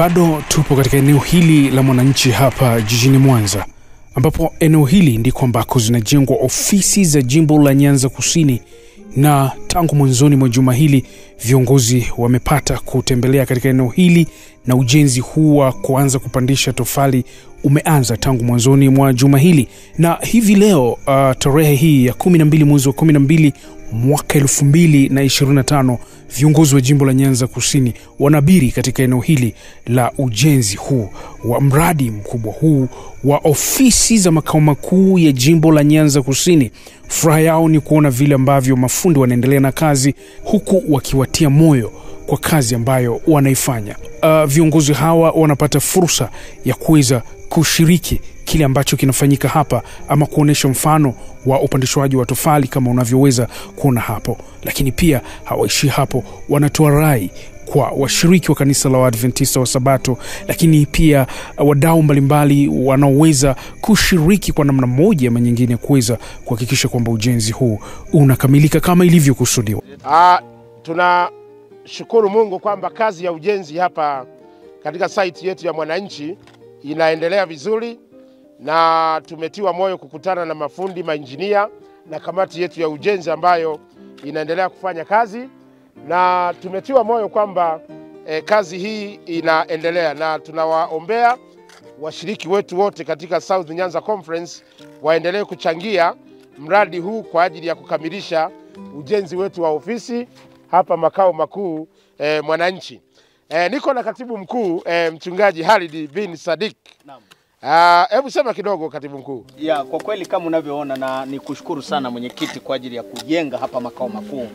Bado tupo katika eneo hili la Mwananchi hapa jijini Mwanza, ambapo eneo hili ndiko ambako zinajengwa ofisi za jimbo la Nyanza Kusini, na tangu mwanzoni mwa juma hili viongozi wamepata kutembelea katika eneo hili, na ujenzi huu wa kuanza kupandisha tofali umeanza tangu mwanzoni mwa juma hili. Na hivi leo tarehe hii ya 12 mwezi wa 12 mwaka 2025, viongozi wa jimbo la Nyanza Kusini wanabiri katika eneo hili la ujenzi huu wa mradi mkubwa huu wa ofisi za makao makuu ya jimbo la Nyanza Kusini. Furaha yao ni kuona vile ambavyo mafundi wanaendelea na kazi, huku wakiwatia moyo kwa kazi ambayo wanaifanya. Viongozi hawa wanapata fursa ya kuweza kushiriki kile ambacho kinafanyika hapa, ama kuonesha mfano wa upandishwaji wa tofali kama unavyoweza kuona hapo. Lakini pia hawaishi hapo, wanatoa rai kwa washiriki wa kanisa la Waadventista wa Sabato, lakini pia wadau mbalimbali wanaoweza kushiriki kwa namna moja ama nyingine kuweza kuhakikisha kwamba ujenzi huu unakamilika kama ilivyokusudiwa. Tunashukuru Mungu kwamba kazi ya ujenzi hapa katika site yetu ya Mwananchi inaendelea vizuri, na tumetiwa moyo kukutana na mafundi, mainjinia na kamati yetu ya ujenzi ambayo inaendelea kufanya kazi, na tumetiwa moyo kwamba kazi hii inaendelea, na tunawaombea washiriki wetu wote katika South Nyanza Conference waendelee kuchangia mradi huu kwa ajili ya kukamilisha ujenzi wetu wa ofisi hapa makao makuu Mwananchi. Niko na katibu mkuu mchungaji Halid bin Sadik. Naam. Hebu sema kidogo katibu mkuu. Kwa kweli kama unavyoona, na nikushukuru sana mwenyekiti kwa ajili ya kujenga hapa makao makuu.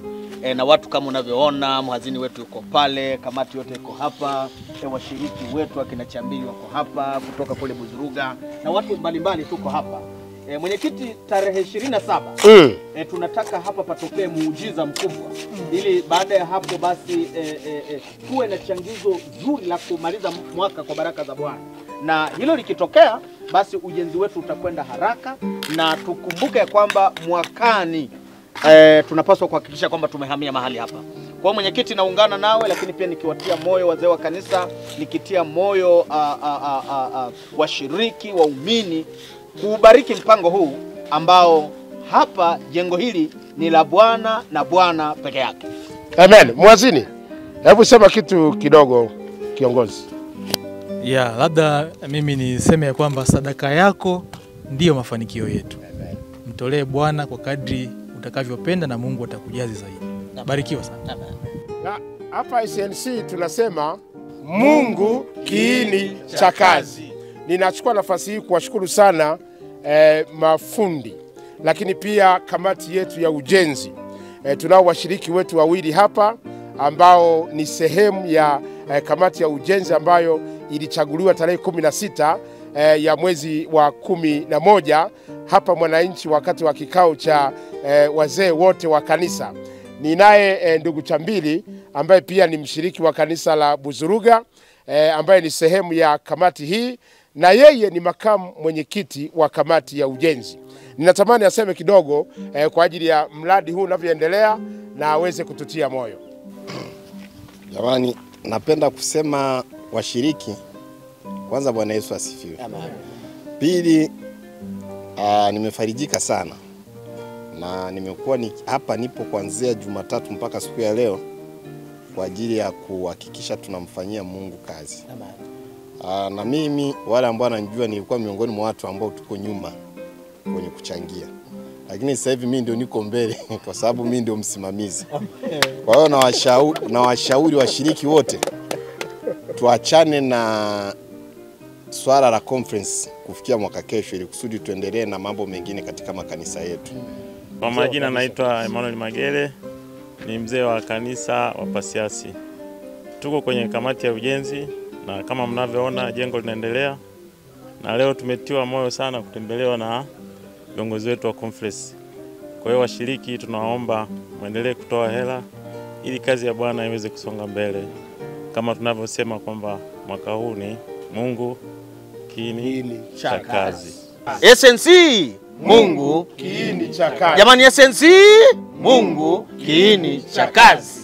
Na watu kama unavyoona, mhazini wetu yuko pale, kamati yote iko hapa, washiriki wetu akina Chambili wako hapa kutoka kule Buzuruga, na watu mbalimbali tuko hapa. Mwenyekiti, tarehe 27 tunataka hapa patokee muujiza mkubwa, ili baada ya hapo basi tuwe na changizo zuri la kumaliza mwaka kwa baraka za Bwana. Na hilo likitokea, basi ujenzi wetu utakwenda haraka, na tukumbuke kwamba mwakani tunapaswa kuhakikisha kwamba tumehamia mahali hapa. Kwa mwenyekiti, naungana nawe, lakini pia nikiwatia moyo wazee wa kanisa, nikitia moyo washiriki, waumini kubariki mpango huu ambao hapa jengo hili ni la Bwana na Bwana peke yake. Amen. Mwazini, hebu sema kitu kidogo kiongozi. Labda mimi niseme kwamba sadaka yako ndiyo mafanikio yetu. Mtolee Bwana kwa kadri utakavyopenda, na Mungu atakujazi zaidi. Barikiwa sana. Na hapa SNC tunasema Mungu kiini cha kazi. Ninachukua nafasi hii kuwashukuru sana mafundi, lakini pia kamati yetu ya ujenzi. Tunao washiriki wetu wawili hapa ambao ni sehemu ya kamati ya ujenzi ambayo ilichaguliwa tarehe 16 ya mwezi wa 11 hapa Mwananchi wakati wa kikao cha wazee wote wa kanisa. Ninaye ndugu Chambili ambaye pia ni mshiriki wa kanisa la Buzuruga, ambaye ni sehemu ya kamati hii, na yeye ni makamu mwenyekiti wa kamati ya ujenzi. Ninatamani aseme kidogo kwa ajili ya mradi huu unavyoendelea na aweze kututia moyo. Jamani, napenda kusema washiriki, kwanza Bwana Yesu asifiwe. Amen. Pili, nimefarijika sana, na nimekuwa hapa nipo kuanzia Jumatatu mpaka siku ya leo kwa ajili ya kuhakikisha tunamfanyia Mungu kazi. Amen. Na mimi, wale ambao wananijua, nilikuwa miongoni mwa watu ambao tuko nyuma kwenye kuchangia, lakini sasa hivi mimi ndio niko mbele kwa sababu mimi ndio msimamizi. Kwa hiyo na washauri washiriki wote tuachane na swala la conference kufikia mwaka kesho, ili kusudi tuendelee na mambo mengine katika makanisa yetu. Kwa majina naitwa Emmanuel Magere, ni mzee wa kanisa wa Pasiasi. Tuko kwenye kamati ya ujenzi, na kama mnavyoona jengo linaendelea, na leo tumetiwa moyo sana kutembelewa na viongozi wetu wa conference. Kwa hiyo washiriki, tunawaomba muendelee kutoa hela ili kazi ya Bwana iweze kusonga mbele, kama tunavyosema kwamba mwaka huu ni Mungu kiini cha kazi. SNC Mungu kiini cha kazi. Jamani, SNC Mungu kiini cha kazi.